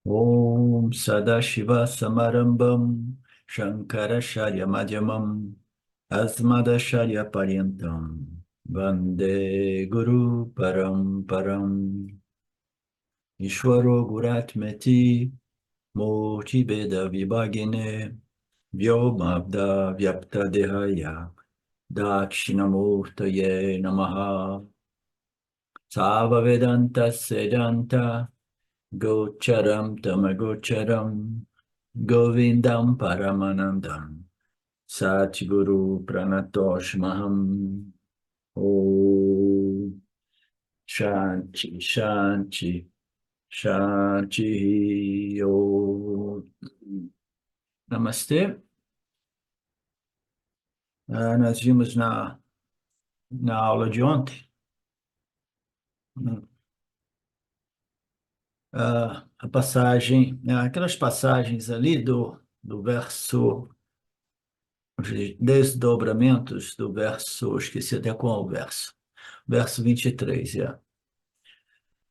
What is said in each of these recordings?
Om Sadashiva Samarambam Shankaracharya Madhyamam Asmadacharya Paryantam Vande Guru Paramparam Ishwaro Guratmeti Murti Beda Vibhagine Vyomabda Vyapta Dehaya Dakshinamurtaye Namaha Sava Vedanta Sedanta Gocharam Tamagocharam Govindam Paramanandam Satguru Pranatoshmaham Om Shanti Shanti Shanti Om Namastê. Nós vimos na aula de ontem a passagem, aquelas passagens ali do verso, os desdobramentos do verso, esqueci até qual o verso 23, é.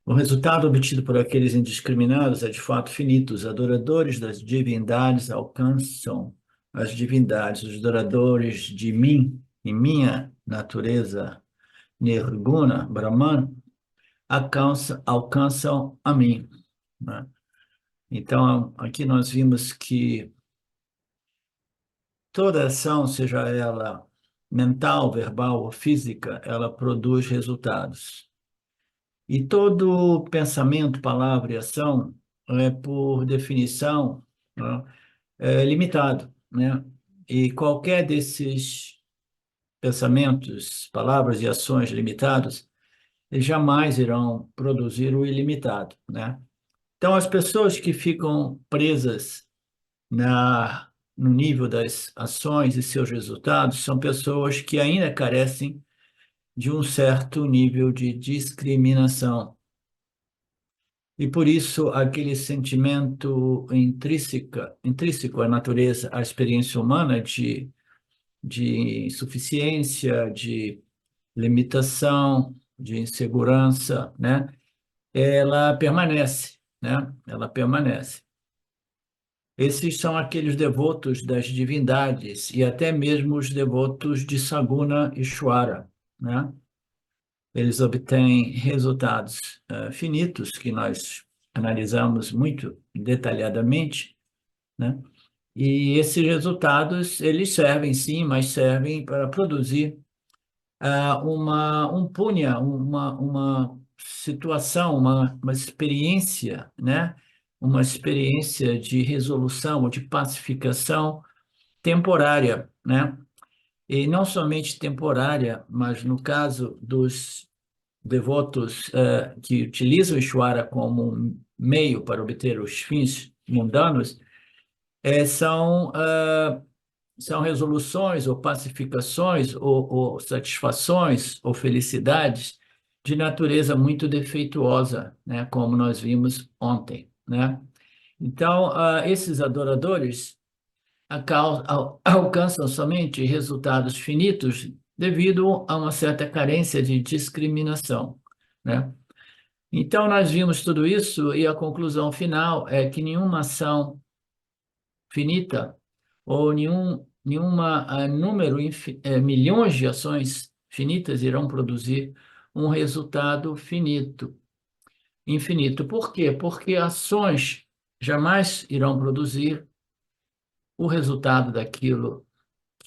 O resultado obtido por aqueles indiscriminados é de fato finito. Os adoradores das divindades alcançam as divindades. Os adoradores de mim e minha natureza nirguna, Brahman, alcançam a mim, né? Então, aqui nós vimos que toda ação, seja ela mental, verbal ou física, ela produz resultados. E todo pensamento, palavra e ação por definição, né, é limitado, né? E qualquer desses pensamentos, palavras e ações limitados, eles jamais irão produzir o ilimitado, né? Então, as pessoas que ficam presas no nível das ações e seus resultados são pessoas que ainda carecem de um certo nível de discriminação. E por isso, aquele sentimento intrínseco à natureza, à experiência humana de insuficiência, de limitação, de insegurança, né? Ela permanece, né? Ela permanece. Esses são aqueles devotos das divindades e até mesmo os devotos de Saguna e Ishwara, né? Eles obtêm resultados finitos que nós analisamos muito detalhadamente, né? E esses resultados, eles servem sim, mas servem para produzir um punya, uma situação, uma experiência, né? Uma experiência de resolução ou de pacificação temporária, né? E não somente temporária, mas no caso dos devotos que utilizam o Ishvara como um meio para obter os fins mundanos, são resoluções ou pacificações ou satisfações ou felicidades de natureza muito defeituosa, né, como nós vimos ontem, né? Então, esses adoradores alcançam somente resultados finitos devido a uma certa carência de discriminação, né? Então, nós vimos tudo isso e a conclusão final é que nenhuma ação finita ou nenhuma número, milhões de ações finitas irão produzir um resultado infinito. Por quê? Porque ações jamais irão produzir o resultado daquilo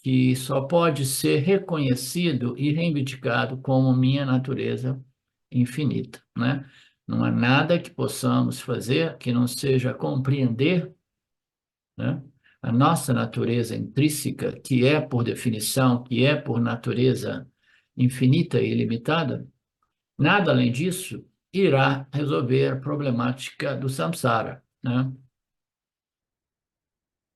que só pode ser reconhecido e reivindicado como minha natureza infinita, né? Não há nada que possamos fazer que não seja compreender, né, a nossa natureza intrínseca, que é por definição, que é por natureza infinita e ilimitada. Nada além disso irá resolver a problemática do samsara, né?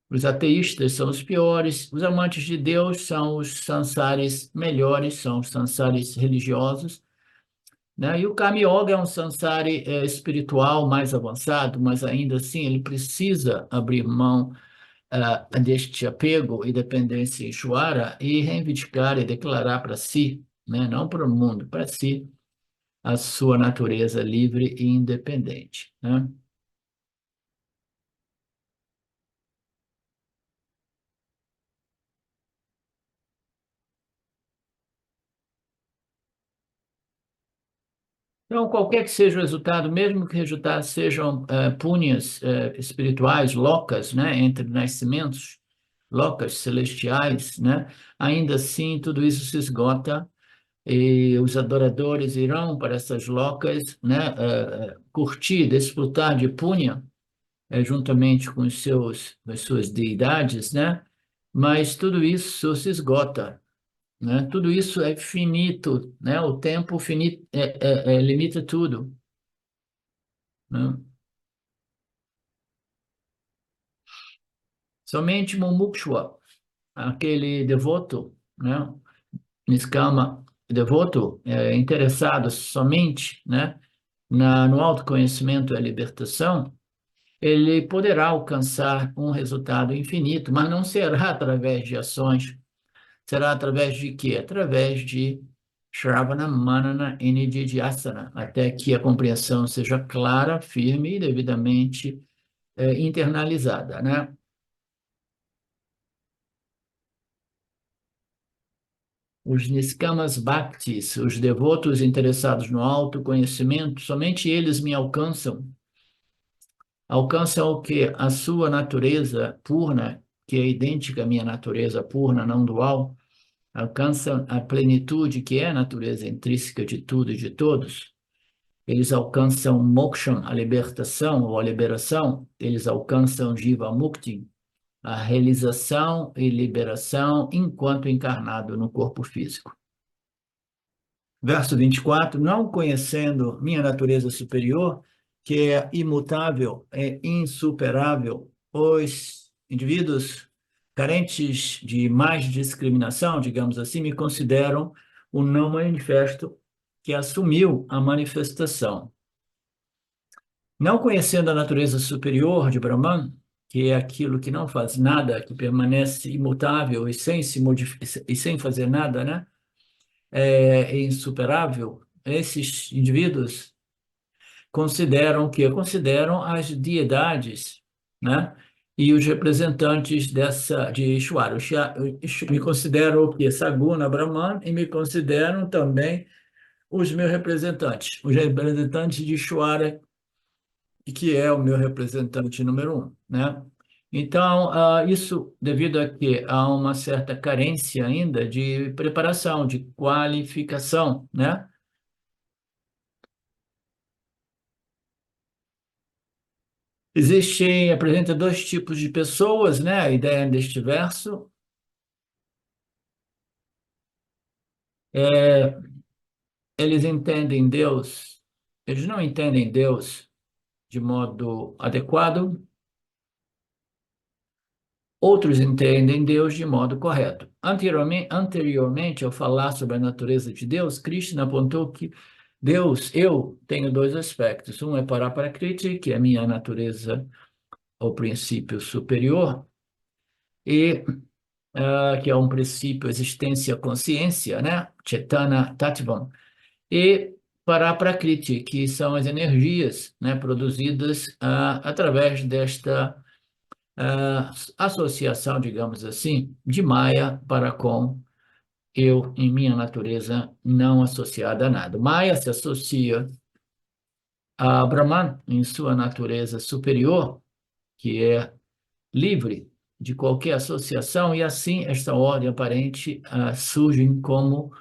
Os ateístas são os piores, os amantes de Deus são os sansaris melhores, são os sansaris religiosos, né? E o Kama Yoga é um sansari espiritual mais avançado, mas ainda assim ele precisa abrir mão deste apego e dependência em Ishvara e reivindicar e declarar para si, né? Não para o mundo, para si, a sua natureza livre e independente, né? Então, qualquer que seja o resultado, mesmo que os resultados sejam punhas espirituais, locas, né, entre nascimentos, locas celestiais, né, ainda assim tudo isso se esgota e os adoradores irão para essas locas, né, curtir, desfrutar de punha, juntamente com as suas deidades, né, mas tudo isso se esgota, né? Tudo isso é finito, né? O tempo finito limita tudo, né? Somente Mumukshwa, aquele devoto, né? Niskama, devoto, interessado somente, né? No autoconhecimento e a libertação, ele poderá alcançar um resultado infinito, mas não será através de ações. Será através de quê? Através de Shravana, Manana e Nididhyasana, até que a compreensão seja clara, firme e devidamente internalizada, né? Os Niskamas Bhaktis, os devotos interessados no autoconhecimento, somente eles me alcançam. Alcançam o quê? A sua natureza purna, que é idêntica à minha natureza purna, não dual, alcançam a plenitude, que é a natureza intrínseca de tudo e de todos. Eles alcançam moksha, a libertação ou a liberação, eles alcançam Jiva Mukti, a realização e liberação enquanto encarnado no corpo físico. Verso 24: não conhecendo minha natureza superior, que é imutável, é insuperável, os indivíduos carentes de mais discriminação, digamos assim, me consideram o não manifesto que assumiu a manifestação. Não conhecendo a natureza superior de Brahman, que é aquilo que não faz nada, que permanece imutável e sem se modificar, e sem fazer nada, né? É insuperável. Esses indivíduos consideram o quê? Consideram as deidades, né? E os representantes de Ishvara. Me consideram o quê? Saguna, Brahman, e me consideram também os meus representantes, os representantes de Ishvara, que é o meu representante número um, né? Então, isso devido a que há uma certa carência ainda de preparação, de qualificação, né? Apresenta dois tipos de pessoas, né? A ideia deste verso é, eles entendem Deus, eles não entendem Deus de modo adequado, outros entendem Deus de modo correto. Anteriormente, ao falar sobre a natureza de Deus, Krishna apontou que Deus, eu tenho dois aspectos. Um é Paraprakriti, que é a minha natureza, o princípio superior, e que é um princípio existência-consciência, né? Chetana Tattvam, e Paraprakriti, que são as energias, né, produzidas através desta associação, digamos assim, de Maya para com eu em minha natureza não associada a nada. Maya se associa a Brahman em sua natureza superior, que é livre de qualquer associação, e assim esta ordem aparente surge como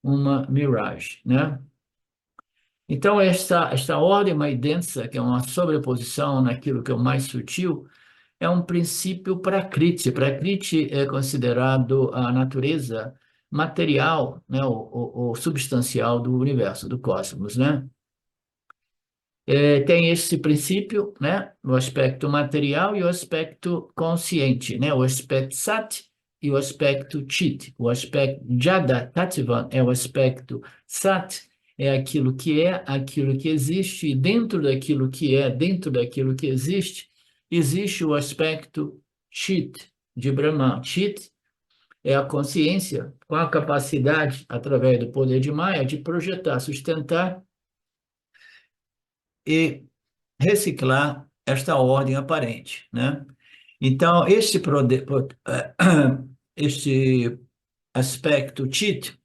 uma mirage, né? Então, esta ordem mais densa, que é uma sobreposição naquilo que é o mais sutil, é um princípio prakriti. Prakriti é considerado a natureza material, né, o substancial do universo, do cosmos, né? Tem esse princípio, né, o aspecto material e o aspecto consciente, né, o aspecto sat e o aspecto chit. O aspecto jada tattva é o aspecto sat, é aquilo que existe, e dentro daquilo que é, dentro daquilo que existe, existe o aspecto chit de Brahman. Chit é a consciência com a capacidade, através do poder de Maya, de projetar, sustentar e reciclar esta ordem aparente, né? Então, este aspecto Chit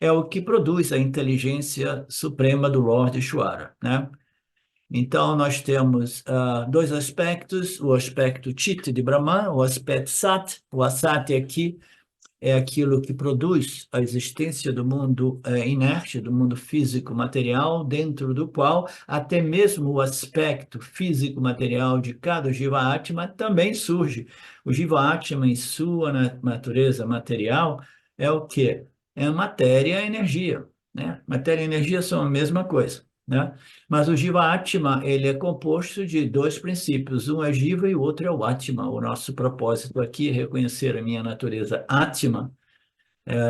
é o que produz a inteligência suprema do Lord Ishvara, né? Então, nós temos dois aspectos, o aspecto Chit de Brahman, o aspecto Sat. O Asat aqui é aquilo que produz a existência do mundo inerte, do mundo físico-material, dentro do qual até mesmo o aspecto físico-material de cada Jiva Atma também surge. O Jiva Atma, em sua natureza material, é o quê? É matéria e energia, né? Matéria e energia são a mesma coisa, né? Mas o Jiva Atma, ele é composto de dois princípios, um é Jiva e o outro é o Atma. O nosso propósito aqui é reconhecer a minha natureza Atma,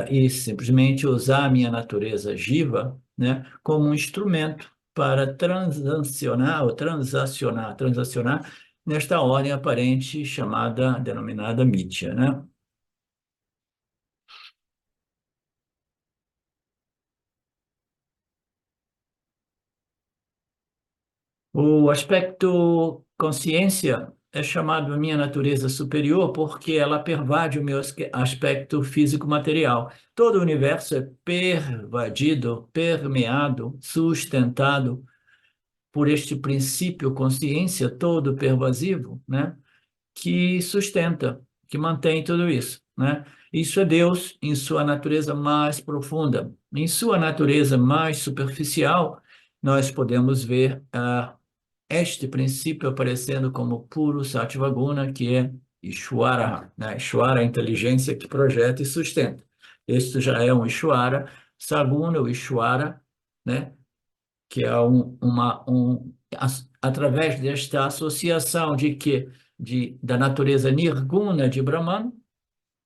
e simplesmente usar a minha natureza Jiva, né, como um instrumento para transacionar ou transacionar nesta ordem aparente chamada, denominada Mitya, né? O aspecto consciência é chamado a minha natureza superior porque ela pervade o meu aspecto físico-material. Todo o universo é pervadido, permeado, sustentado por este princípio consciência todo pervasivo, né? Que sustenta, que mantém tudo isso, né? Isso é Deus em sua natureza mais profunda. Em sua natureza mais superficial, nós podemos ver este princípio aparecendo como puro Sattvaguna, que é Ishwara, né? Ishwara é a inteligência que projeta e sustenta. Este já é um Ishwara, Saguna, o Ishwara, né? Que é através desta associação de que da natureza nirguna de Brahman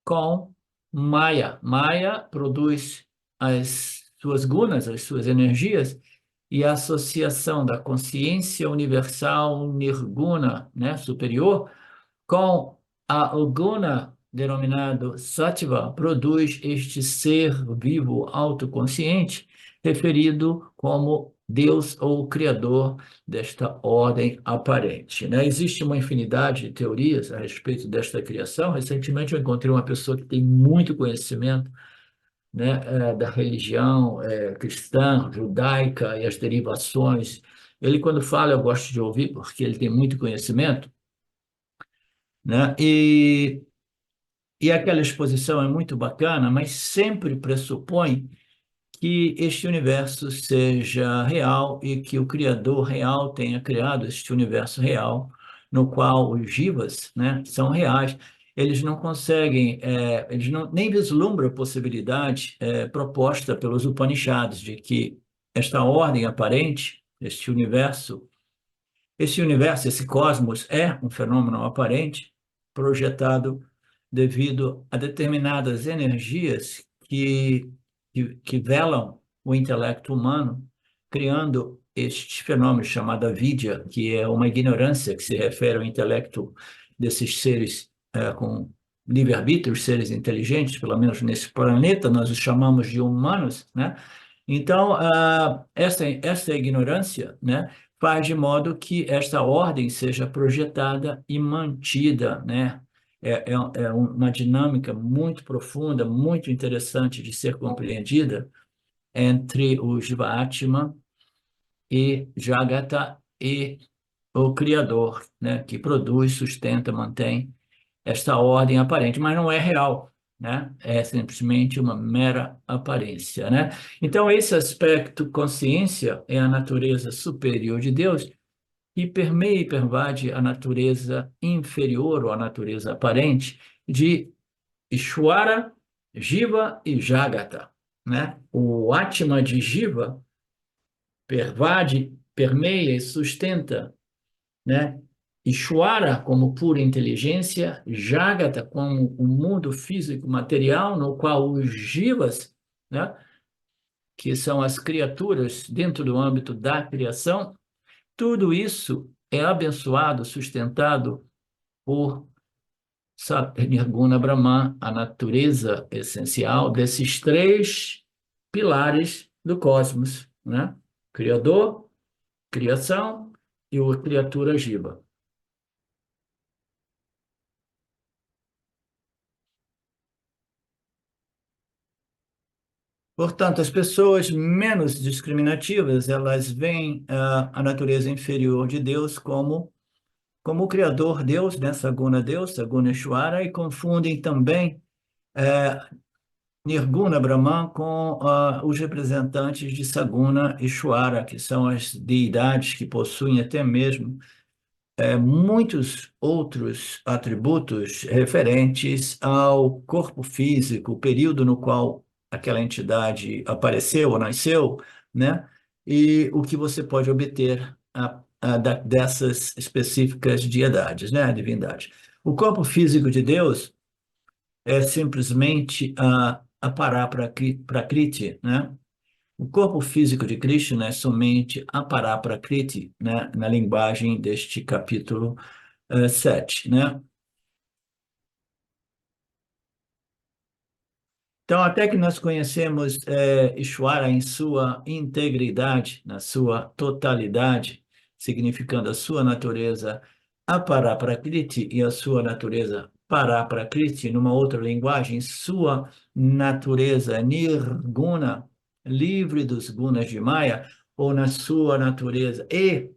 com Maya. Maya produz as suas gunas, as suas energias, e a associação da consciência universal nirguna, né, superior, com o guna denominado sattva, produz este ser vivo autoconsciente, referido como Deus ou Criador desta ordem aparente, né? Existe uma infinidade de teorias a respeito desta criação. Recentemente eu encontrei uma pessoa que tem muito conhecimento, né, da religião cristã, judaica e as derivações. Ele, quando fala, eu gosto de ouvir, porque ele tem muito conhecimento, né? E aquela exposição é muito bacana, mas sempre pressupõe que este universo seja real e que o Criador real tenha criado este universo real, no qual os jivas, né, são reais. Eles não conseguem, eles não, nem vislumbram a possibilidade proposta pelos Upanishads de que esta ordem aparente, este universo, esse cosmos é um fenômeno aparente projetado devido a determinadas energias que velam o intelecto humano, criando este fenômeno chamado avidya, que é uma ignorância que se refere ao intelecto desses seres com livre-arbítrio, seres inteligentes, pelo menos nesse planeta, nós os chamamos de humanos, né? Então, essa ignorância, né, faz de modo que esta ordem seja projetada e mantida, né? É uma dinâmica muito profunda, muito interessante de ser compreendida entre o Jivatma e Jagata e o Criador, né? Que produz, sustenta, mantém esta ordem aparente, mas não é real, né? É simplesmente uma mera aparência, né? Então, esse aspecto consciência é a natureza superior de Deus que permeia e pervade a natureza inferior ou a natureza aparente de Ishwara, Jiva e Jagata, né? O Atma de Jiva pervade, permeia e sustenta, né? Ishwara como pura inteligência, Jagata como o mundo físico material no qual os jivas, né, que são as criaturas dentro do âmbito da criação, tudo isso é abençoado, sustentado por Nirguna Brahman, a natureza essencial desses três pilares do cosmos, né? Criador, criação e o criatura jiva. Portanto, as pessoas menos discriminativas, elas veem a natureza inferior de Deus como o Criador Deus, né? Saguna Deus, Saguna Ishvara, e confundem também Nirguna Brahman com os representantes de Saguna Ishvara, que são as deidades que possuem até mesmo muitos outros atributos referentes ao corpo físico, o período no qual aquela entidade apareceu ou nasceu, né? E o que você pode obter dessas específicas deidades, né? A divindade. O corpo físico de Deus é simplesmente a Paraprakriti, né? O corpo físico de Krishna é somente a Paraprakriti, né? Na linguagem deste capítulo 7, né? Então, até que nós conhecemos Ishvara em sua integridade, na sua totalidade, significando a sua natureza aparaprakriti e a sua natureza paraprakriti, numa outra linguagem, sua natureza nirguna, livre dos gunas de Maya, ou na sua natureza,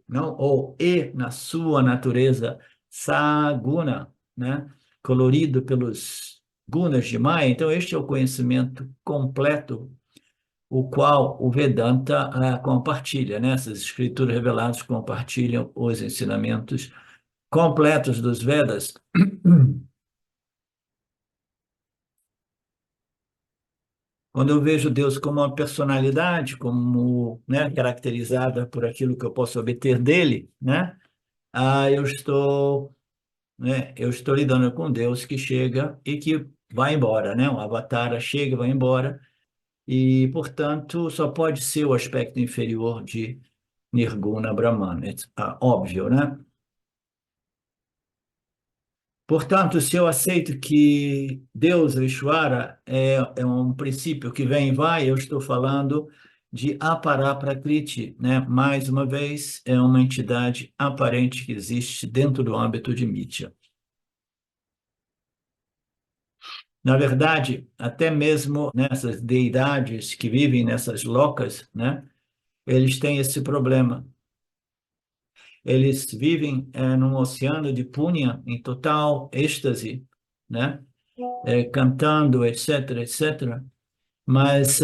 não, ou na sua natureza saguna, né? Colorido pelos gunas de Maya. Então, este é o conhecimento completo, o qual o Vedanta compartilha, né? Essas escrituras reveladas compartilham os ensinamentos completos dos Vedas. Quando eu vejo Deus como uma personalidade, como, né, caracterizada por aquilo que eu posso obter dele, né? Eu estou, né, eu estou lidando com Deus que chega e que vai embora, né? Um avatar chega e vai embora. E, portanto, só pode ser o aspecto inferior de Nirguna Brahman, óbvio, né? Portanto, se eu aceito que Deus, o Ishvara, é um princípio que vem e vai, eu estou falando de Aparaprakriti, né? Mais uma vez, é uma entidade aparente que existe dentro do âmbito de Mithya. Na verdade, até mesmo nessas deidades que vivem nessas locas, né? Eles têm esse problema. Eles vivem num oceano de punya, em total êxtase, né? Cantando, etc., etc. Mas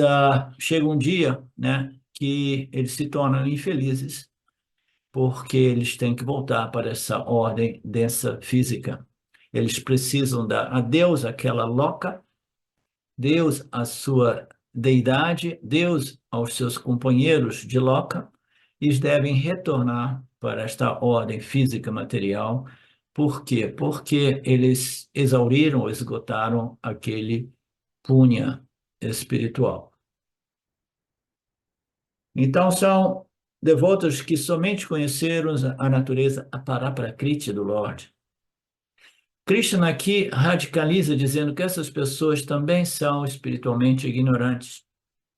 chega um dia, né, que eles se tornam infelizes, porque eles têm que voltar para essa ordem densa física. Eles precisam dar a Deus aquela loca, Deus a sua deidade, Deus aos seus companheiros de loca, e eles devem retornar para esta ordem física material. Por quê? Porque eles exauriram, esgotaram aquele punha espiritual. Então, são devotos que somente conheceram a natureza aparaprakriti do Lorde. Krishna aqui radicaliza dizendo que essas pessoas também são espiritualmente ignorantes,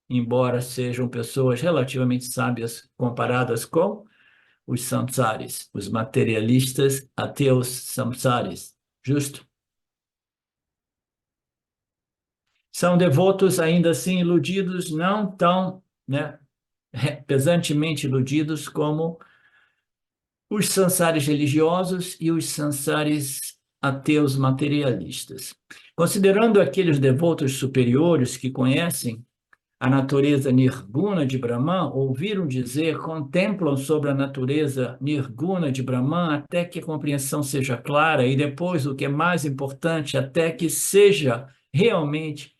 embora sejam pessoas relativamente sábias comparadas com os samsaris, os materialistas ateus samsaris. Justo? São devotos ainda assim iludidos, não tão, né, pesantemente iludidos como os sansaris religiosos e os sansaris ateus materialistas. Considerando aqueles devotos superiores que conhecem a natureza nirguna de Brahman, ouviram dizer, contemplam sobre a natureza nirguna de Brahman até que a compreensão seja clara e depois, o que é mais importante, até que seja realmente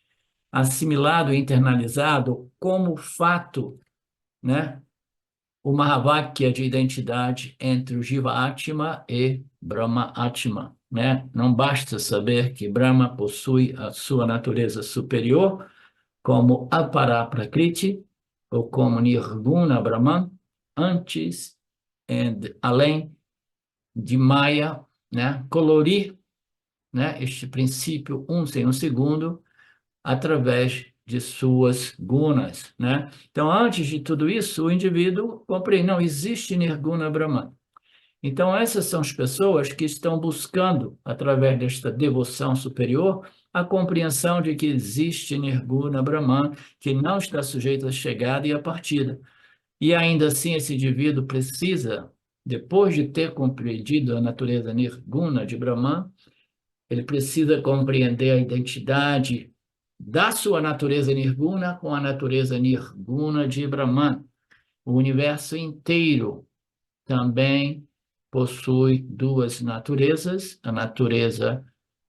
assimilado e internalizado como fato, né? O Mahavakya de identidade entre o Jiva Atma e Brahma Atma, né? Não basta saber que Brahma possui a sua natureza superior, como Aparaprakriti, ou como Nirguna Brahman, antes e além de Maya, né? Colorir, né, este princípio um sem um segundo, através de suas gunas, né? Então, antes de tudo isso, o indivíduo compreende, não existe Nirguna Brahman. Então, essas são as pessoas que estão buscando, através desta devoção superior, a compreensão de que existe Nirguna Brahman, que não está sujeito à chegada e à partida. E ainda assim, esse indivíduo precisa, depois de ter compreendido a natureza Nirguna de Brahman, ele precisa compreender a identidade da sua natureza Nirguna com a natureza Nirguna de Brahman. O universo inteiro também possui duas naturezas, a natureza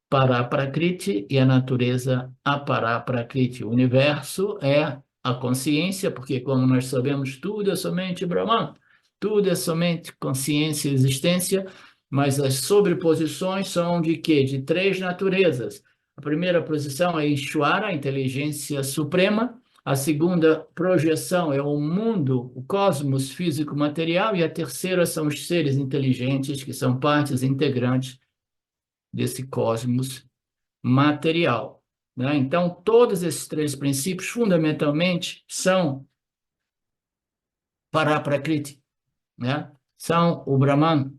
Paraprakriti e a natureza Aparaprakriti. O universo é a consciência, porque, como nós sabemos, tudo é somente Brahman, tudo é somente consciência e existência, mas as sobreposições são de quê? De três naturezas. A primeira posição é Ishvara, a inteligência suprema. A segunda projeção é o mundo, o cosmos físico-material. E a terceira são os seres inteligentes, que são partes integrantes desse cosmos material, né? Então, todos esses três princípios, fundamentalmente, são Paraprakriti, né? São o Brahman,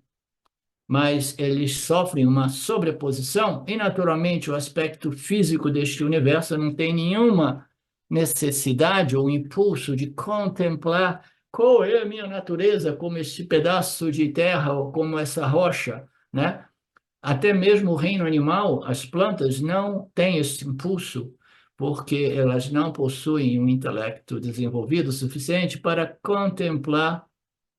mas eles sofrem uma sobreposição e, naturalmente, o aspecto físico deste universo não tem nenhuma necessidade ou impulso de contemplar qual é a minha natureza, como este pedaço de terra ou como essa rocha, né? Até mesmo o reino animal, as plantas não têm esse impulso, porque elas não possuem um intelecto desenvolvido o suficiente para contemplar,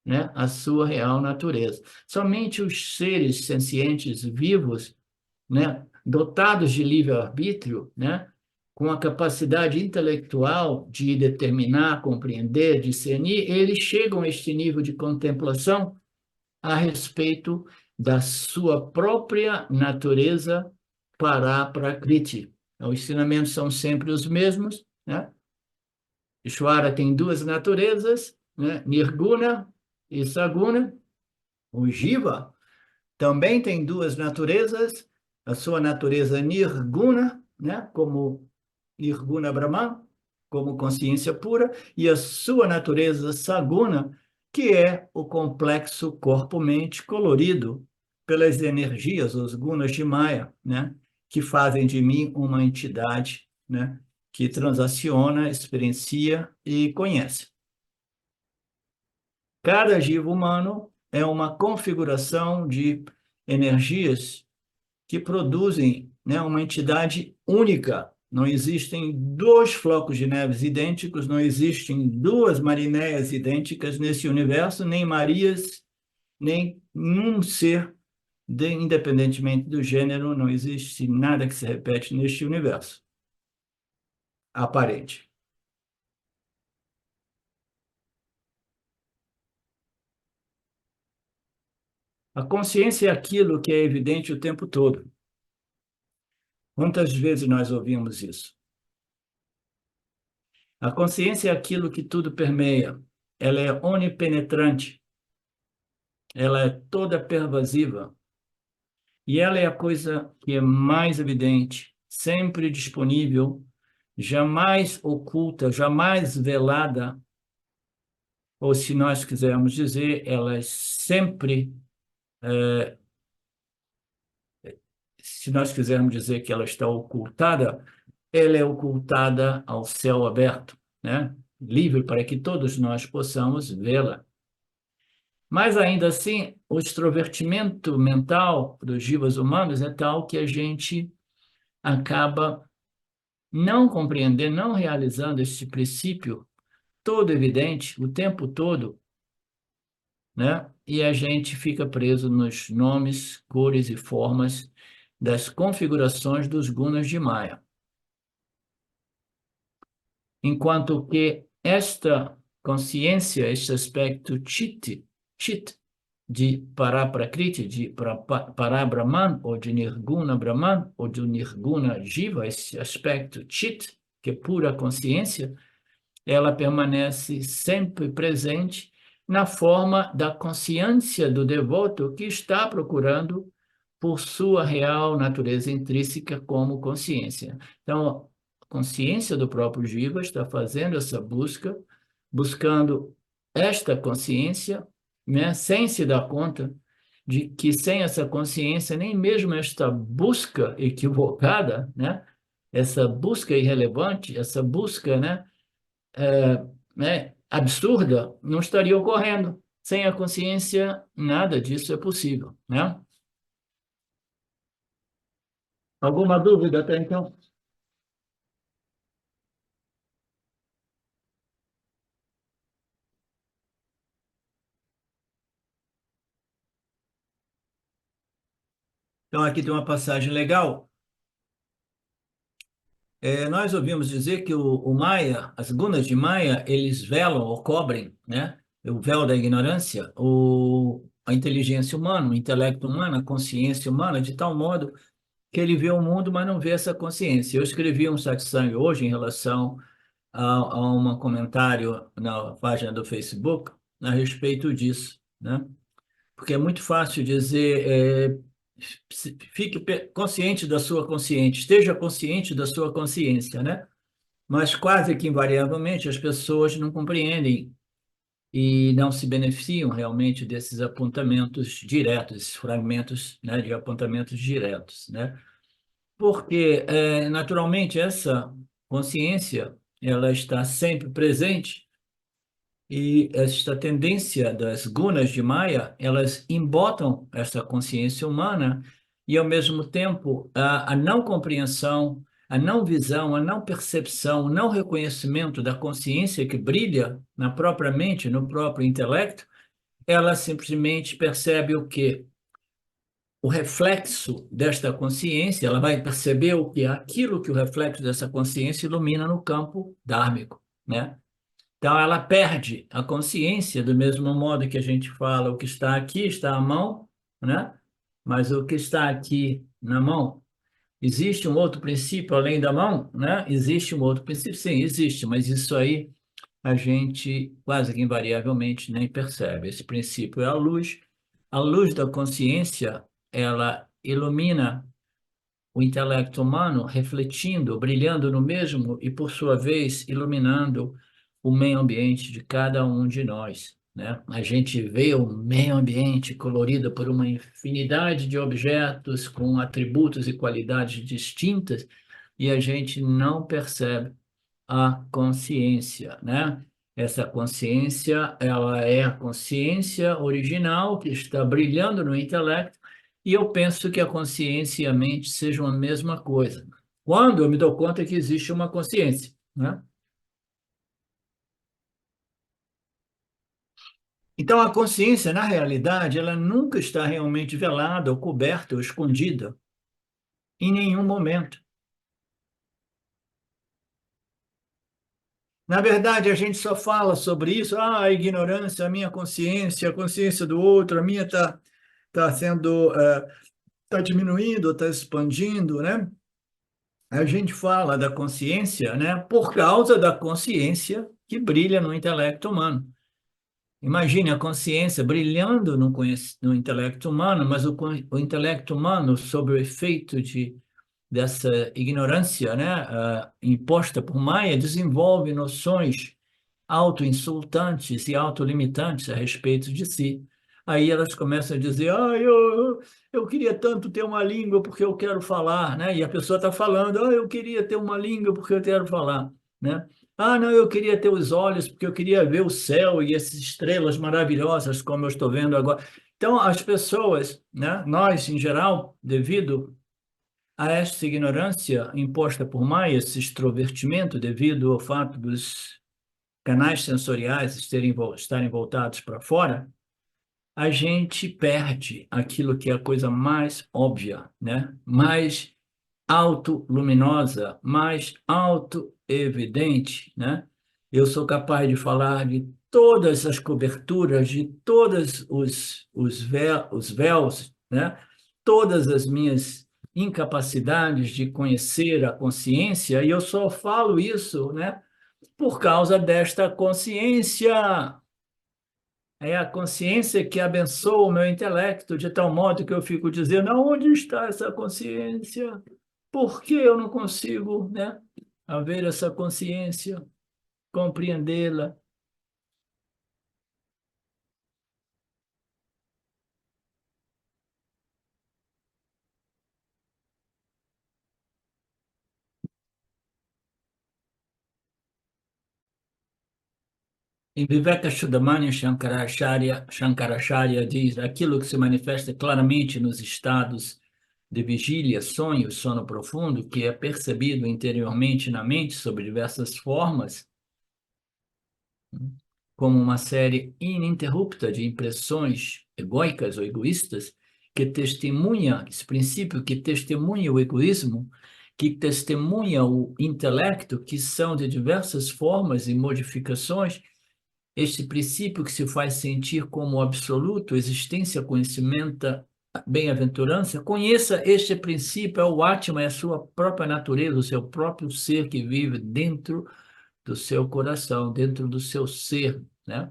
né, a sua real natureza. Somente os seres sencientes vivos, né, dotados de livre-arbítrio, né, com a capacidade intelectual de determinar, compreender, discernir, eles chegam a este nível de contemplação a respeito da sua própria natureza Paraprakriti. Os ensinamentos são sempre os mesmos, né? Ishvara tem duas naturezas, né? Nirguna e Saguna. O Jiva também tem duas naturezas, a sua natureza Nirguna, né? Como Nirguna Brahman, como consciência pura, e a sua natureza Saguna, que é o complexo corpo-mente colorido pelas energias, os gunas de Maya, né? Que fazem de mim uma entidade, né? Que transaciona, experiencia e conhece. Cada jiva humano é uma configuração de energias que produzem, né, uma entidade única. Não existem dois flocos de neves idênticos, não existem duas Marinéias idênticas nesse universo, nem Marias, nem um ser, independentemente do gênero, não existe nada que se repete neste universo aparente. A consciência é aquilo que é evidente o tempo todo. Quantas vezes nós ouvimos isso? A consciência é aquilo que tudo permeia. Ela é onipenetrante. Ela é toda pervasiva. E ela é a coisa que é mais evidente, sempre disponível, jamais oculta, jamais velada, ou se nós quisermos dizer, ela é sempre, se nós quisermos dizer que ela está ocultada, ela é ocultada ao céu aberto, né? Livre para que todos nós possamos vê-la. Mas, ainda assim, o extrovertimento mental dos jivas humanos é tal que a gente acaba não compreendendo, não realizando este princípio todo evidente, o tempo todo, né? E a gente fica preso nos nomes, cores e formas das configurações dos gunas de Maya. Enquanto que esta consciência, este aspecto chit de Paraprakriti, de Parabrahman, ou de Nirguna Brahman, ou de Nirguna Jiva, esse aspecto chit, que é pura consciência, ela permanece sempre presente na forma da consciência do devoto que está procurando por sua real natureza intrínseca como consciência. Então, a consciência do próprio Jiva está fazendo essa busca, buscando esta consciência, né, sem se dar conta de que sem essa consciência, nem mesmo esta busca equivocada, né, essa busca irrelevante, essa busca, absurda, não estaria ocorrendo. Sem a consciência, nada disso é possível, né? Alguma dúvida até então? Então, aqui tem uma passagem legal. Nós ouvimos dizer que o Maia, as gunas de Maia, eles velam ou cobrem, né? O véu da ignorância, a inteligência humana, o intelecto humano, a consciência humana, de tal modo que ele vê o mundo, mas não vê essa consciência. Eu escrevi um satsang hoje em relação a um comentário na página do Facebook a respeito disso, né? Porque é muito fácil dizer, fique consciente da sua consciência, esteja consciente da sua consciência, né? Mas quase que invariavelmente as pessoas não compreendem e não se beneficiam realmente desses apontamentos diretos, esses fragmentos, né, de apontamentos diretos, né? Porque, naturalmente, essa consciência ela está sempre presente e esta tendência das gunas de Maya, elas embotam essa consciência humana e, ao mesmo tempo, a não compreensão, a não visão, a não percepção, o não reconhecimento da consciência que brilha na própria mente, no próprio intelecto, ela simplesmente percebe o quê? O reflexo desta consciência, ela vai perceber o que é aquilo que o reflexo dessa consciência ilumina no campo dármico, né? Então, ela perde a consciência, do mesmo modo que a gente fala, o que está aqui está à mão, né? Mas o que está aqui na mão, existe um outro princípio além da mão, né? Existe um outro princípio? Sim, existe, mas isso aí a gente quase que invariavelmente nem percebe. Esse princípio é a luz da consciência, ela ilumina o intelecto humano refletindo, brilhando no mesmo e, por sua vez, iluminando o meio ambiente de cada um de nós, né? A gente vê o meio ambiente colorido por uma infinidade de objetos com atributos e qualidades distintas e a gente não percebe a consciência, né? Essa consciência, ela é a consciência original que está brilhando no intelecto, e eu penso que a consciência e a mente sejam a mesma coisa. Quando eu me dou conta que existe uma consciência, né? Então, a consciência, na realidade, ela nunca está realmente velada, ou coberta, ou escondida, em nenhum momento. Na verdade, a gente só fala sobre isso, a ignorância, a minha consciência, a consciência do outro, a minha está sendo, está diminuindo, está expandindo, né? A gente fala da consciência, né, por causa da consciência que brilha no intelecto humano. Imagine a consciência brilhando no intelecto humano, mas o intelecto humano, sob o efeito dessa ignorância, né, imposta por Maia, desenvolve noções auto-insultantes e autolimitantes a respeito de si. Aí elas começam a dizer, eu queria tanto ter uma língua porque eu quero falar, né? E a pessoa está falando, eu queria ter uma língua porque eu quero falar, né? Ah, não, eu queria ter os olhos porque eu queria ver o céu e essas estrelas maravilhosas como eu estou vendo agora. Então, as pessoas, né, nós em geral, devido a esta ignorância imposta por Maia, esse extrovertimento devido ao fato dos canais sensoriais estarem voltados para fora, a gente perde aquilo que é a coisa mais óbvia, né? Mais autoluminosa, mais auto-evidente, né? Eu sou capaz de falar de todas as coberturas, de todos os véus, né? Todas as minhas incapacidades de conhecer a consciência, e eu só falo isso, né? Por causa desta consciência. É a consciência que abençoa o meu intelecto de tal modo que eu fico dizendo, aonde está essa consciência? Por que eu não consigo, né, haver essa consciência, compreendê-la? Em Vivekachudamani, Shankaracharya diz aquilo que se manifesta claramente nos estados de vigília, sonho, sono profundo, que é percebido interiormente na mente sob diversas formas, como uma série ininterrupta de impressões egóicas ou egoístas, que testemunha, esse princípio que testemunha o egoísmo, que testemunha o intelecto, que são de diversas formas e modificações, este princípio que se faz sentir como absoluto, existência, conhecimento, bem-aventurança, conheça este princípio, é o Atma, é a sua própria natureza, o seu próprio ser que vive dentro do seu coração, dentro do seu ser, né?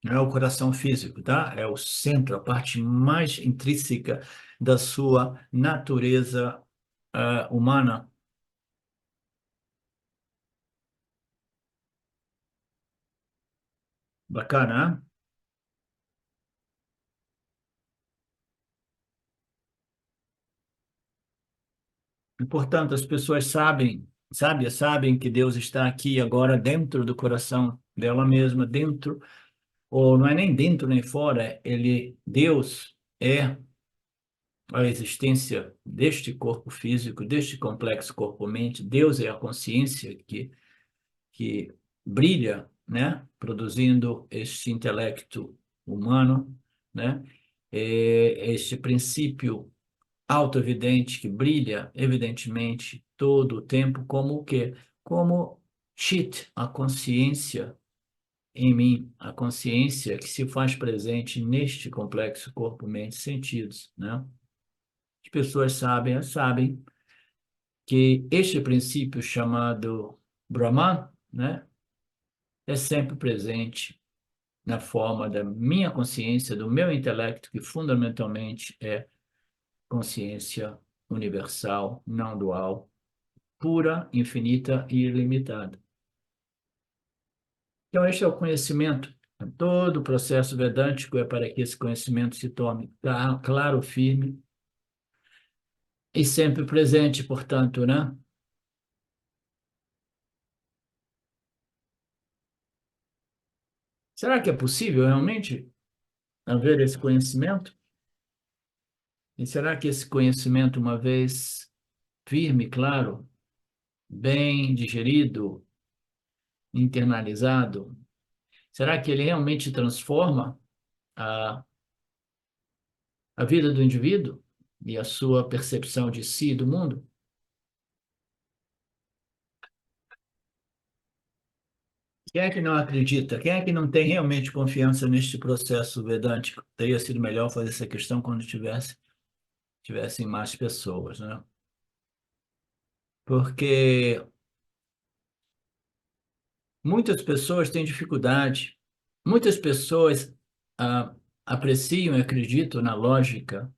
Não é o coração físico, tá? É o centro, a parte mais intrínseca da sua natureza humana. Bacana, né? E, portanto, as pessoas sabem que Deus está aqui agora dentro do coração dela mesma, dentro, ou não é nem dentro nem fora, Deus é a existência deste corpo físico, deste complexo corpo-mente. Deus é a consciência que brilha, né, produzindo este intelecto humano, né, este princípio autoevidente que brilha, evidentemente, todo o tempo, como o quê? Como Chit, a consciência em mim, a consciência que se faz presente neste complexo corpo, mente, sentidos, né? As pessoas sabem que este princípio chamado Brahman, né, é sempre presente na forma da minha consciência, do meu intelecto, que fundamentalmente é consciência universal, não dual, pura, infinita e ilimitada. Então, este é o conhecimento. Todo o processo vedântico é para que esse conhecimento se tome claro, firme e sempre presente, portanto, né? Será que é possível realmente haver esse conhecimento? E será que esse conhecimento, uma vez firme, claro, bem digerido, internalizado, será que ele realmente transforma a, a vida do indivíduo e a sua percepção de si e do mundo? Quem é que não acredita? Quem é que não tem realmente confiança neste processo vedântico? Teria sido melhor fazer essa questão quando tivessem mais pessoas, né? Porque muitas pessoas têm dificuldade, muitas pessoas apreciam e acreditam na lógica,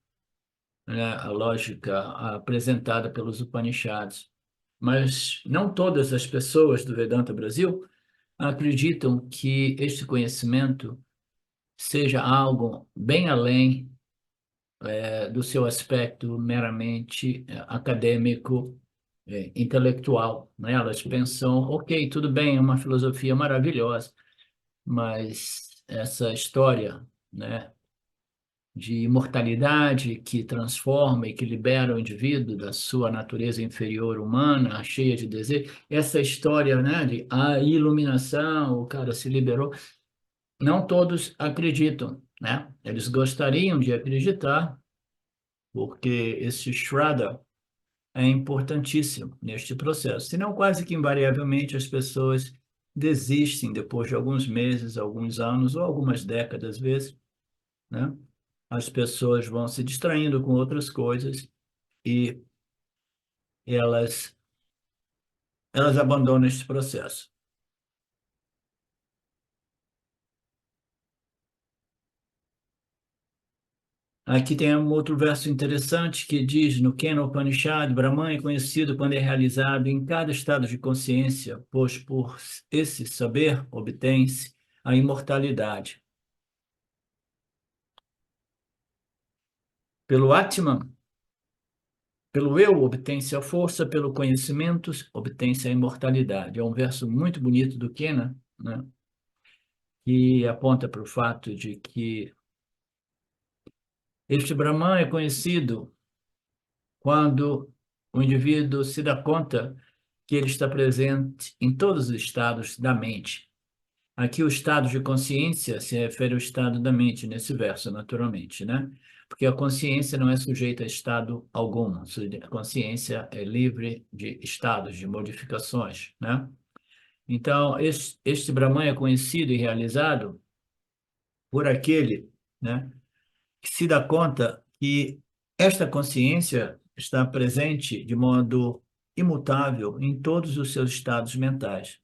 né? A lógica apresentada pelos Upanishads, mas não todas as pessoas do Vedanta Brasil acreditam que este conhecimento seja algo bem além do seu aspecto meramente acadêmico, intelectual, né? Elas pensam, ok, tudo bem, é uma filosofia maravilhosa, mas essa história, né, de imortalidade que transforma e que libera o indivíduo da sua natureza inferior humana, cheia de desejo, essa história, né, de a iluminação, o cara se liberou, não todos acreditam, né? Eles gostariam de acreditar, porque esse Shraddha é importantíssimo neste processo. Senão, quase que invariavelmente, as pessoas desistem depois de alguns meses, alguns anos ou algumas décadas, às vezes, né? As pessoas vão se distraindo com outras coisas e elas, elas abandonam este processo. Aqui tem um outro verso interessante que diz no Kena Upanishad, Brahman é conhecido quando é realizado em cada estado de consciência, pois por esse saber obtém-se a imortalidade. Pelo Atman, pelo eu obtém-se a força, pelo conhecimento obtém-se a imortalidade. É um verso muito bonito do Kena, né, que aponta para o fato de que este Brahman é conhecido quando o indivíduo se dá conta que ele está presente em todos os estados da mente. Aqui o estado de consciência se refere ao estado da mente, nesse verso, naturalmente, né? Porque a consciência não é sujeita a estado algum. A consciência é livre de estados, de modificações, né? Então, este Brahman é conhecido e realizado por aquele, né, que se dá conta que esta consciência está presente de modo imutável em todos os seus estados mentais.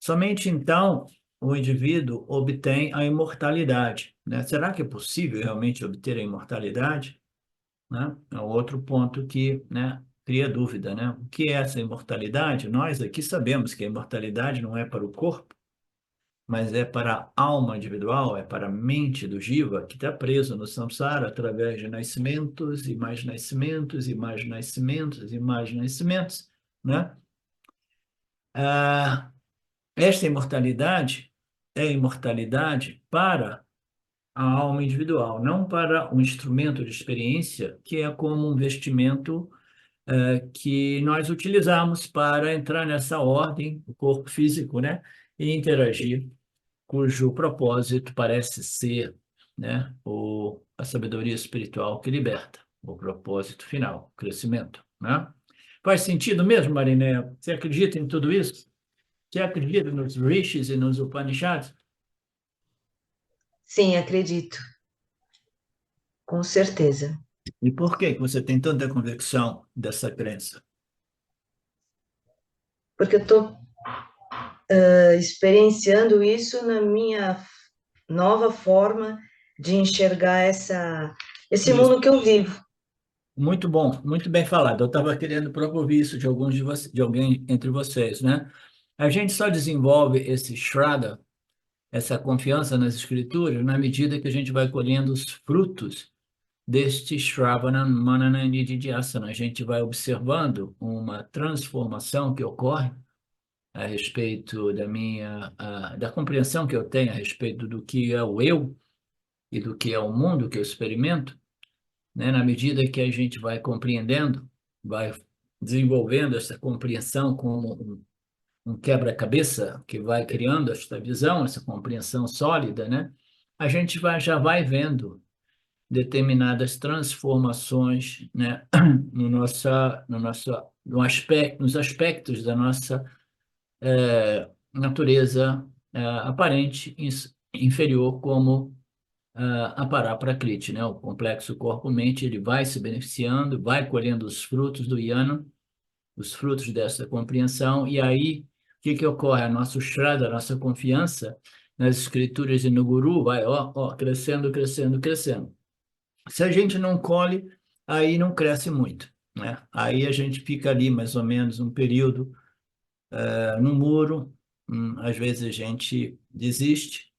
Somente então o indivíduo obtém a imortalidade, né? Será que é possível realmente obter a imortalidade? Né? É outro ponto que, né, cria dúvida, né? O que é essa imortalidade? Nós aqui sabemos que a imortalidade não é para o corpo, mas é para a alma individual, é para a mente do Jiva, que está preso no samsara através de nascimentos e mais nascimentos e mais nascimentos e mais nascimentos, né? Ah, esta imortalidade é imortalidade para a alma individual, não para um instrumento de experiência que é como um vestimento que nós utilizamos para entrar nessa ordem, o corpo físico, né? E interagir, cujo propósito parece ser, né, a sabedoria espiritual que liberta, o propósito final, o crescimento, né? Faz sentido mesmo, Mariné? Você acredita em tudo isso? Você acredita nos rishis e nos Upanishads? Sim, acredito, com certeza. E por que que você tem tanta convicção dessa crença? Porque eu estou experienciando isso na minha nova forma de enxergar esse Isso. mundo que eu vivo. Muito bom, muito bem falado. Eu estava querendo propor isso de alguns de alguém entre vocês, né? A gente só desenvolve esse Shraddha, essa confiança nas escrituras, na medida que a gente vai colhendo os frutos deste Shravana, Manana e Nididhyasana. A gente vai observando uma transformação que ocorre a respeito da compreensão que eu tenho a respeito do que é o eu e do que é o mundo que eu experimento, né? Na medida que a gente vai compreendendo, vai desenvolvendo essa compreensão como um quebra-cabeça que vai criando esta visão, essa compreensão sólida, né? A gente já vai vendo determinadas transformações, né? No aspecto, nos aspectos da nossa natureza aparente inferior, como a Paraprakriti, né? O complexo corpo-mente, ele vai se beneficiando, vai colhendo os frutos do Yana, os frutos dessa compreensão, e aí, o que que ocorre? A nossa Shraddha, a nossa confiança nas escrituras e no Guru vai, crescendo, crescendo, crescendo. Se a gente não colhe, aí não cresce muito, né? Aí a gente fica ali mais ou menos um período no muro, às vezes a gente desiste,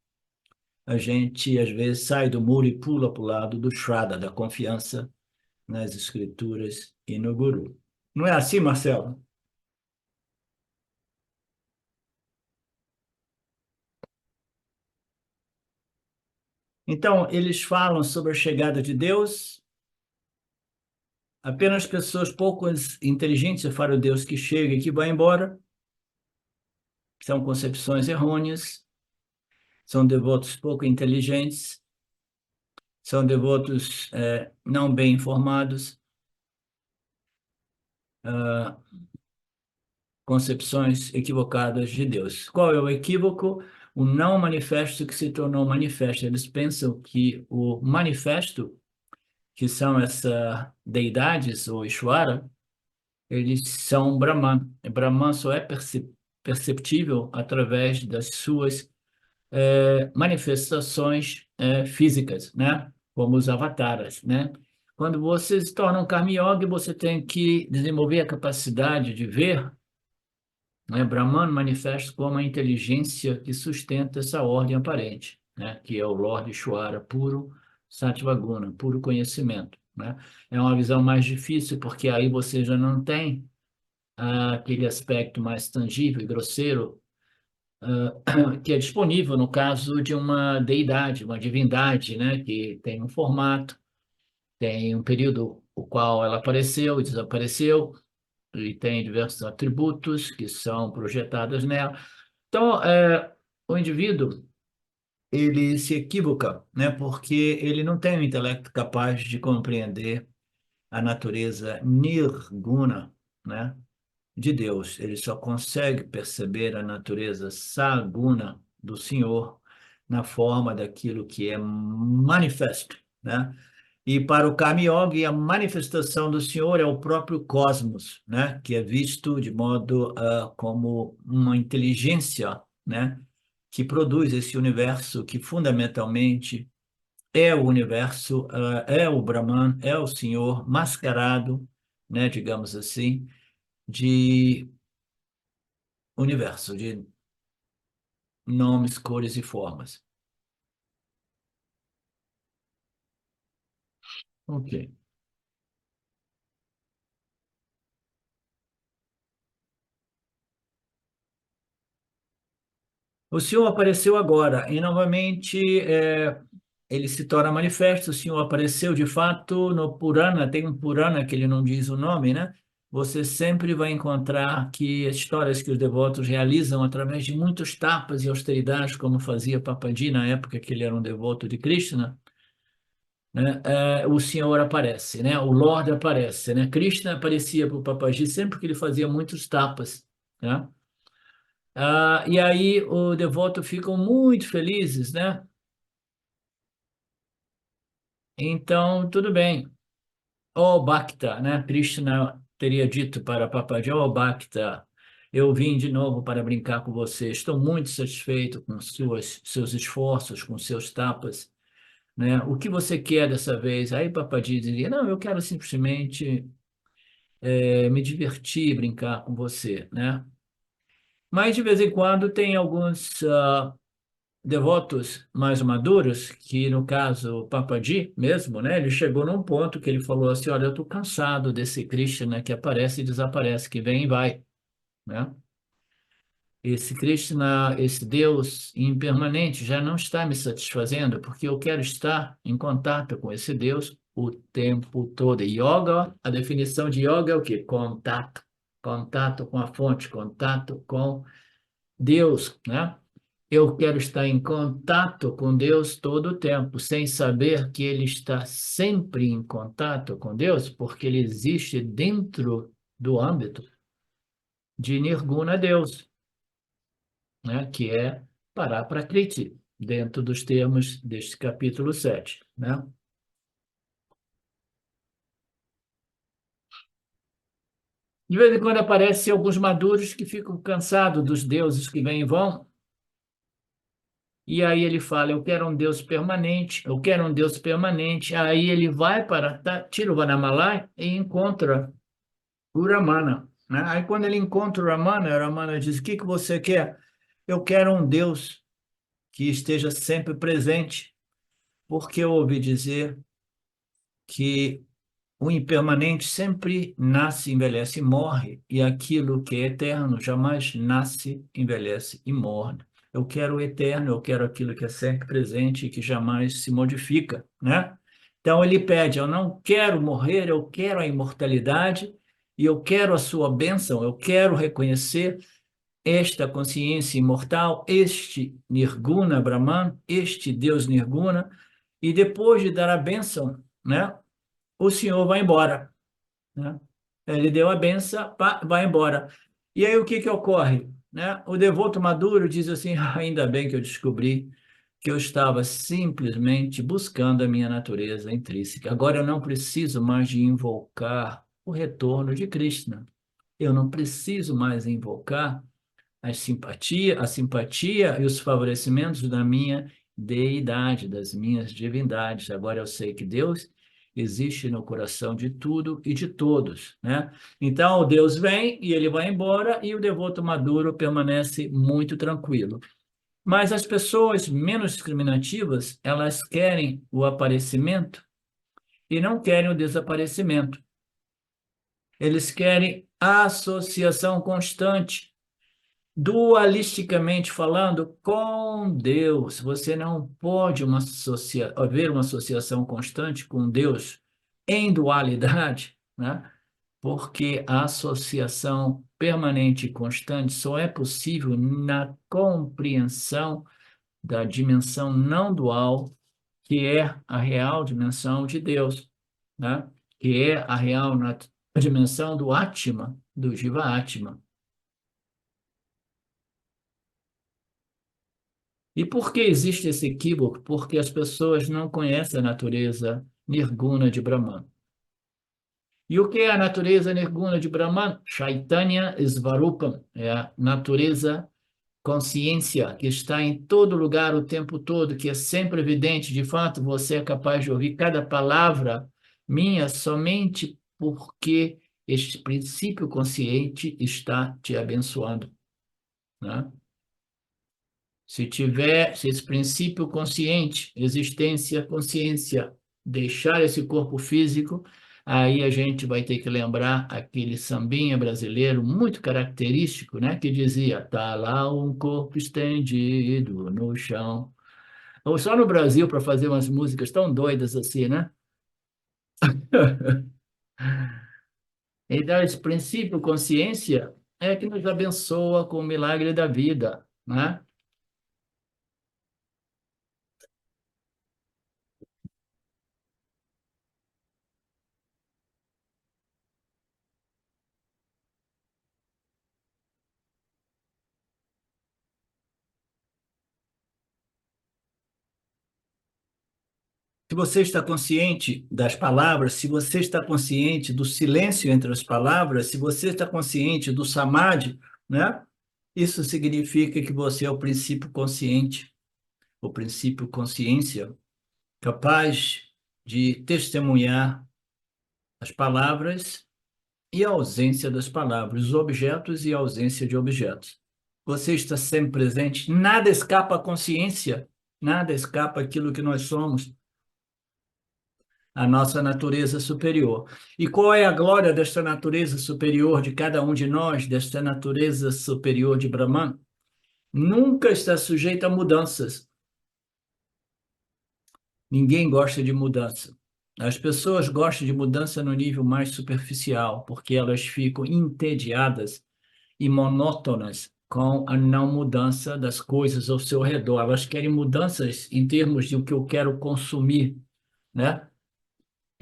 a gente às vezes sai do muro e pula para o lado do Shraddha, da confiança nas escrituras e no Guru. Não é assim, Marcelo? Então, eles falam sobre a chegada de Deus, apenas pessoas pouco inteligentes falam o Deus que chega e que vai embora, são concepções errôneas, são devotos pouco inteligentes, são devotos não bem informados, ah, concepções equivocadas de Deus. Qual é o equívoco? O não manifesto que se tornou manifesto. Eles pensam que o manifesto, que são essas deidades, ou Ishvara, eles são Brahman. Brahman só é perceptível através das suas manifestações físicas, né? Como os avataras, né? Quando você se torna um Karma Yogi, você tem que desenvolver a capacidade de ver, né? Brahman manifesta como a inteligência que sustenta essa ordem aparente, né? Que é o Lord Ishvara, puro Sattvaguna, puro conhecimento, né? É uma visão mais difícil, porque aí você já não tem aquele aspecto mais tangível e grosseiro que é disponível no caso de uma deidade, uma divindade, né, que tem um formato, tem um período o qual ela apareceu e desapareceu, e tem diversos atributos que são projetados nela. Então, o indivíduo, ele se equivoca, né, porque ele não tem um intelecto capaz de compreender a natureza nirguna, né, de Deus. Ele só consegue perceber a natureza saguna do Senhor na forma daquilo que é manifesto, né? E para o Karma Yoga, a manifestação do Senhor é o próprio cosmos, né? Que é visto de modo como uma inteligência, né? Que produz esse universo que fundamentalmente é o universo, é o Brahman, é o Senhor mascarado, né? Digamos assim, de universo, de nomes, cores e formas. Ok. O Senhor apareceu agora e novamente ele se torna manifesto. O Senhor apareceu de fato no Purana, tem um Purana que ele não diz o nome, né? Você sempre vai encontrar que as histórias que os devotos realizam através de muitos tapas e austeridades, como fazia Papaji na época que ele era um devoto de Krishna, né? O Senhor aparece, né? O Lord aparece, né? Krishna aparecia para o Papaji sempre que ele fazia muitos tapas, né? E aí o devoto ficam muito felizes, né? Então, tudo bem. Ó Bhakta, né? Krishna teria dito para Papaji, ó Bhakta, eu vim de novo para brincar com você. Estou muito satisfeito com seus esforços, com seus tapas, né? O que você quer dessa vez? Aí Papaji diria, não, eu quero simplesmente me divertir, brincar com você, né? Mas de vez em quando tem alguns devotos mais maduros, que no caso o Papaji mesmo, né? Ele chegou num ponto que ele falou assim, olha, eu estou cansado desse Krishna que aparece e desaparece, que vem e vai, né? Esse Krishna, esse Deus impermanente já não está me satisfazendo, porque eu quero estar em contato com esse Deus o tempo todo. E yoga, a definição de yoga é o quê? Contato. Contato com a fonte, contato com Deus, né? Eu quero estar em contato com Deus todo o tempo, sem saber que Ele está sempre em contato com Deus, porque Ele existe dentro do âmbito de Nirguna Deus, né? Que é Paraprakriti, dentro dos termos deste capítulo 7, né? De vez em quando aparecem alguns maduros que ficam cansados dos deuses que vêm e vão, e aí ele fala, eu quero um Deus permanente, eu quero um Deus permanente. Aí ele vai para Tiruvannamalai e encontra o Ramana, né? Aí quando ele encontra o Ramana diz, o que que você quer? Eu quero um Deus que esteja sempre presente, porque eu ouvi dizer que o impermanente sempre nasce, envelhece e morre, e aquilo que é eterno jamais nasce, envelhece e morre. Eu quero o eterno, eu quero aquilo que é sempre presente e que jamais se modifica, né? Então ele pede, eu não quero morrer, eu quero a imortalidade e eu quero a sua bênção, eu quero reconhecer esta consciência imortal, este Nirguna Brahman, este Deus Nirguna, e depois de dar a bênção, né? O senhor vai embora, né? Ele deu a benção, pá, vai embora. E aí o que que ocorre, né? O devoto maduro diz assim: "Ah, ainda bem que eu descobri que eu estava simplesmente buscando a minha natureza intrínseca. Agora eu não preciso mais de invocar o retorno de Krishna. Eu não preciso mais invocar a simpatia e os favorecimentos da minha deidade, das minhas divindades. Agora eu sei que Deus existe no coração de tudo e de todos, né? Então, Deus vem e ele vai embora e o devoto maduro permanece muito tranquilo. Mas as pessoas menos discriminativas, elas querem o aparecimento e não querem o eles querem a associação constante dualisticamente falando, com Deus. Você não pode haver uma associação constante com Deus em dualidade, né? Porque a associação permanente e constante só é possível na compreensão da dimensão não dual, que é a real dimensão de Deus, né? Que é a real dimensão do Atma, do Jiva Atma. E por que existe esse equívoco? Porque as pessoas não conhecem a natureza nirguna de Brahman. E o que é a natureza nirguna de Brahman? Chaitanya Svarupam, é a natureza consciência que está em todo lugar o tempo todo, que é sempre evidente. De fato, você é capaz de ouvir cada palavra minha somente porque este princípio consciente está te abençoando, né? Se esse princípio consciente, existência, consciência, deixar esse corpo físico, aí a gente vai ter que lembrar aquele sambinha brasileiro muito característico, né, que dizia: tá lá um corpo estendido no chão. Ou só no Brasil para fazer umas músicas tão doidas assim, né? Então, esse princípio consciência é que nos abençoa com o milagre da vida, né? Se você está consciente das palavras, se você está consciente do silêncio entre as palavras, se você está consciente do samadhi, né? Isso significa que você é o princípio consciente, o princípio consciência, capaz de testemunhar as palavras e a ausência das palavras, os objetos e a ausência de objetos. Você está sempre presente, nada escapa à consciência, nada escapa àquilo que nós somos, a nossa natureza superior. E qual é a glória desta natureza superior de cada um de nós, desta natureza superior de Brahman? Nunca está sujeita a mudanças. Ninguém gosta de mudança. As pessoas gostam de mudança no nível mais superficial, porque elas ficam entediadas e monótonas com a não mudança das coisas ao seu redor. Elas querem mudanças em termos de o que eu quero consumir, né?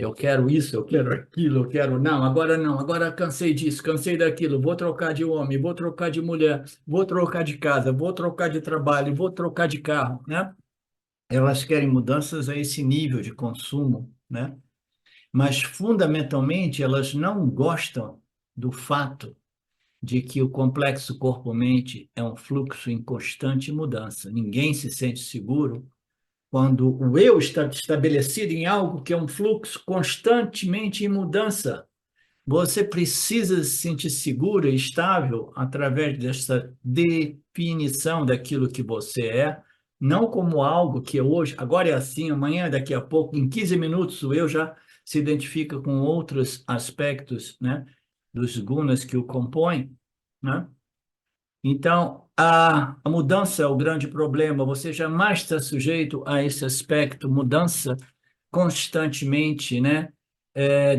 Eu quero isso, eu quero aquilo, eu quero. Não, agora cansei disso, cansei daquilo, vou trocar de homem, vou trocar de mulher, vou trocar de casa, vou trocar de trabalho, vou trocar de carro, né? Elas querem mudanças a esse nível de consumo, né? Mas, fundamentalmente, elas não gostam do fato de que o complexo corpo-mente é um fluxo em constante mudança. Ninguém se sente seguro quando o eu está estabelecido em algo que é um fluxo constantemente em mudança. Você precisa se sentir seguro e estável através dessa definição daquilo que você é, não como algo que hoje, agora é assim, amanhã, daqui a pouco, em 15 minutos, o eu já se identifica com outros aspectos, né, dos gunas que o compõem, né? Então, a mudança é o grande problema. Você jamais está sujeito a esse aspecto, mudança constantemente, né?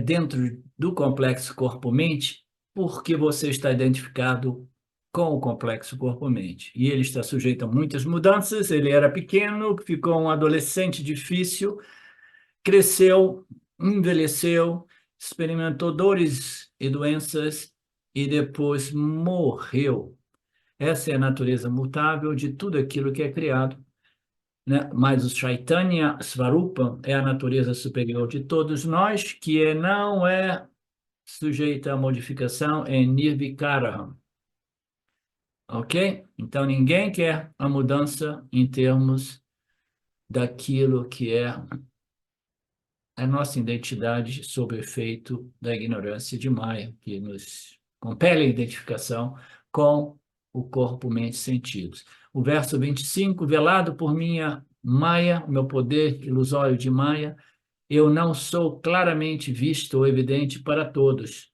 Dentro do complexo corpo-mente, porque você está identificado com o complexo corpo-mente. E ele está sujeito a muitas mudanças. Ele era pequeno, ficou um adolescente difícil, cresceu, envelheceu, experimentou dores e doenças e depois morreu. Essa é a natureza mutável de tudo aquilo que é criado, né? Mas o Chaitanya Svarupa é a natureza superior de todos nós, não é sujeita a modificação, é Nirvikara, ok? Então, ninguém quer a mudança em termos daquilo que é a nossa identidade sob o efeito da ignorância de Maya, que nos compele a identificação com o corpo, mente e sentidos. O verso 25, velado por minha Maya, o meu poder ilusório de Maya, eu não sou claramente visto ou evidente para todos.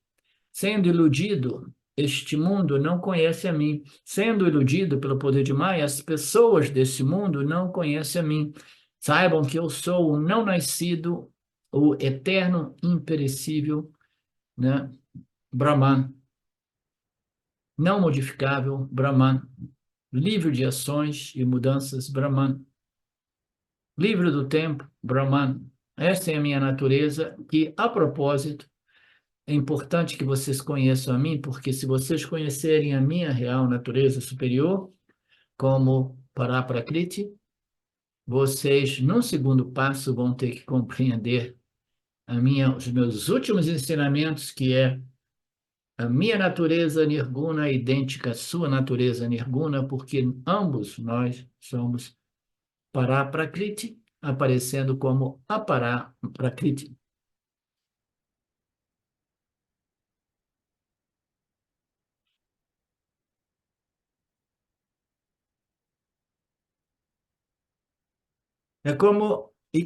Sendo iludido, este mundo não conhece a mim. Sendo iludido pelo poder de Maia, as pessoas desse mundo não conhecem a mim. Saibam que eu sou o não nascido, o eterno, imperecível, né? Brahman, não modificável, Brahman, livre de ações e mudanças, Brahman, livre do tempo, Brahman. Esta é a minha natureza, que, a propósito, é importante que vocês conheçam a mim, porque se vocês conhecerem a minha real natureza superior, como Paraprakriti, vocês, num segundo passo, vão ter que compreender os meus últimos ensinamentos, que é a minha natureza nirguna é idêntica à sua natureza nirguna, porque ambos nós somos Paraprakriti, aparecendo como Aparaprakriti.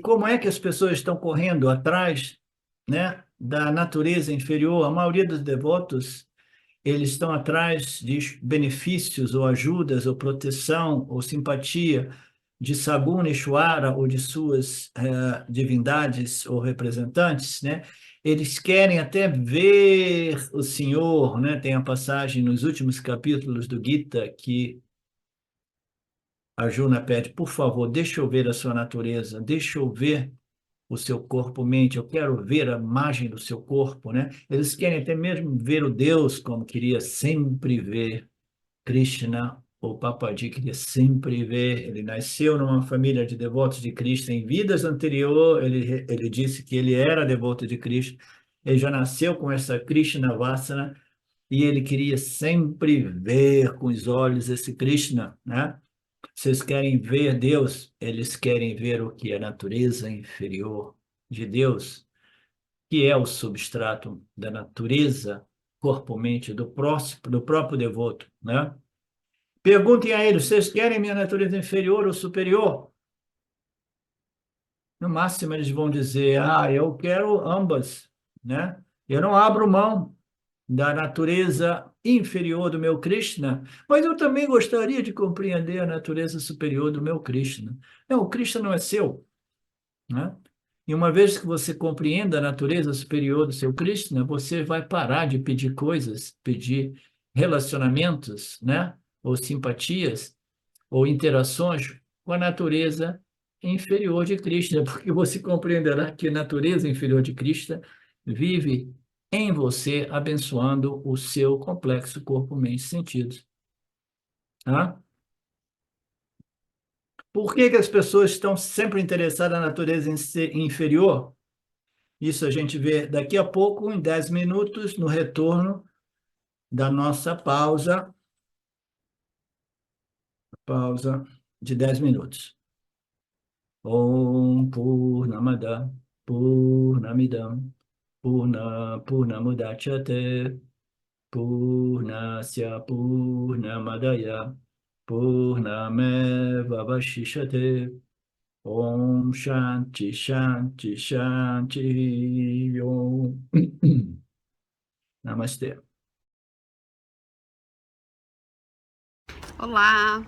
Como é que as pessoas estão correndo atrás, né, da natureza inferior? A maioria dos devotos, eles estão atrás de benefícios ou ajudas ou proteção ou simpatia de Saguna Ishwara ou de suas divindades ou representantes, né? Eles querem até ver o Senhor, né? Tem a passagem nos últimos capítulos do Gita que Arjuna pede, por favor, deixa eu ver a sua natureza, deixa eu ver o seu corpo-mente, eu quero ver a imagem do seu corpo, né? Eles querem até mesmo ver o Deus como queria sempre ver Krishna. O Papaji queria sempre ver. Ele nasceu numa família de devotos de Krishna. Em vidas anteriores, ele disse que ele era devoto de Krishna. Ele já nasceu com essa Krishna Vasana e ele queria sempre ver com os olhos esse Krishna, né? Vocês querem ver Deus, eles querem ver o que é a natureza inferior de Deus, que é o substrato da natureza corpo-mente do próprio devoto, né? Perguntem a eles, vocês querem minha natureza inferior ou superior? No máximo eles vão dizer, eu quero ambas, né? Eu não abro mão da natureza inferior do meu Krishna, mas eu também gostaria de compreender a natureza superior do meu Krishna. Não, o Krishna não é seu, né? E uma vez que você compreenda a natureza superior do seu Krishna, você vai parar de pedir coisas, pedir relacionamentos, né? Ou simpatias, ou interações com a natureza inferior de Krishna, porque você compreenderá que a natureza inferior de Krishna vive em você, abençoando o seu complexo corpo, mente e sentidos. Tá? Por que as pessoas estão sempre interessadas na natureza inferior? Isso a gente vê daqui a pouco, em 10 minutos, no retorno da nossa pausa de 10 minutos. Om Purnamada Purnamidam Purnamudachyate Purnasya Purnamadaya Purnameva Vashishate Om Shanti Shanti Shanti Om Namastê. Olá,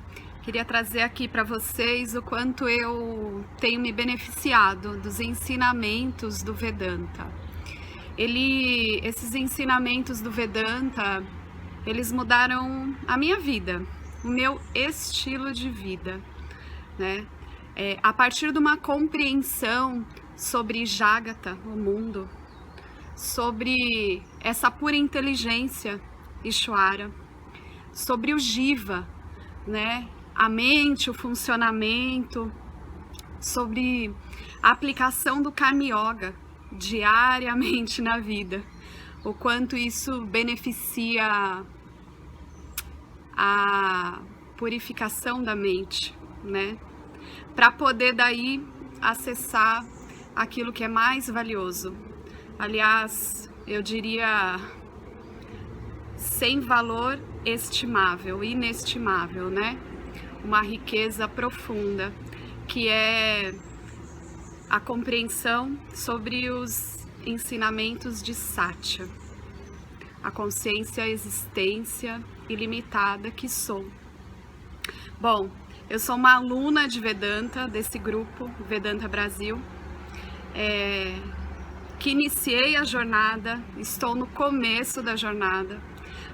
queria trazer aqui para vocês o quanto eu tenho me beneficiado dos ensinamentos do Vedanta. Esses ensinamentos do Vedanta, eles mudaram a minha vida, o meu estilo de vida, né? A partir de uma compreensão sobre Jagata, o mundo, sobre essa pura inteligência Ishwara, sobre o Jiva, né? A mente, o funcionamento, sobre a aplicação do Karma Yoga diariamente na vida, o quanto isso beneficia a purificação da mente, né? Para poder daí acessar aquilo que é mais valioso. Aliás, eu diria sem valor estimável, inestimável, né? Uma riqueza profunda, que é a compreensão sobre os ensinamentos de Satya. a consciência, a existência ilimitada que sou. Bom, eu sou uma aluna de Vedanta, desse grupo Vedanta Brasil, que iniciei a jornada, estou no começo da jornada,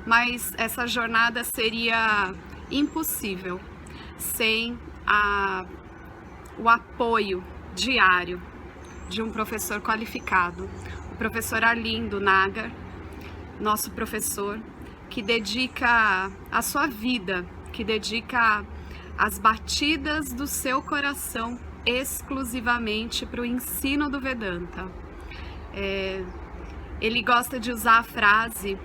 mas essa jornada seria impossível sem o apoio diário de um professor qualificado, o professor Arlindo Nagar, nosso professor, que dedica a sua vida, que dedica as batidas do seu coração exclusivamente para o ensino do Vedanta. Ele gosta de usar a frase,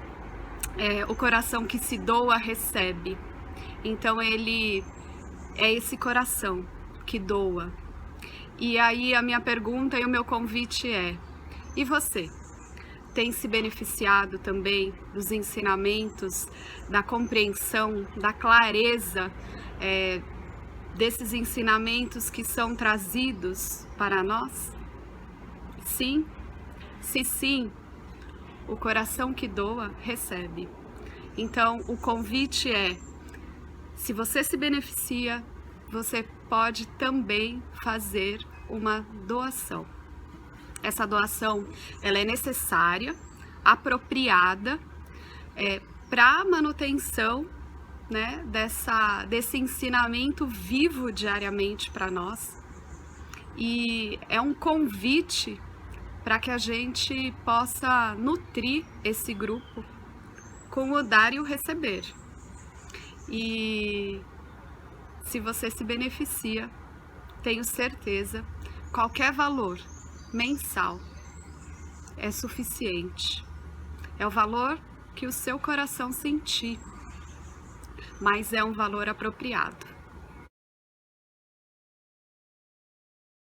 o coração que se doa recebe. Então ele é esse coração que doa. E aí a minha pergunta e o meu convite é: e você? Tem se beneficiado também dos ensinamentos, da compreensão, da clareza desses ensinamentos que são trazidos para nós? Sim? Se sim, o coração que doa recebe. Então o convite é: se você se beneficia, você pode também fazer uma doação. Essa doação, ela é necessária, apropriada, para a manutenção, né, desse ensinamento vivo diariamente para nós. E é um convite para que a gente possa nutrir esse grupo com o dar e o receber. E se você se beneficia, tenho certeza, qualquer valor mensal é suficiente. É o valor que o seu coração sentir, mas é um valor apropriado.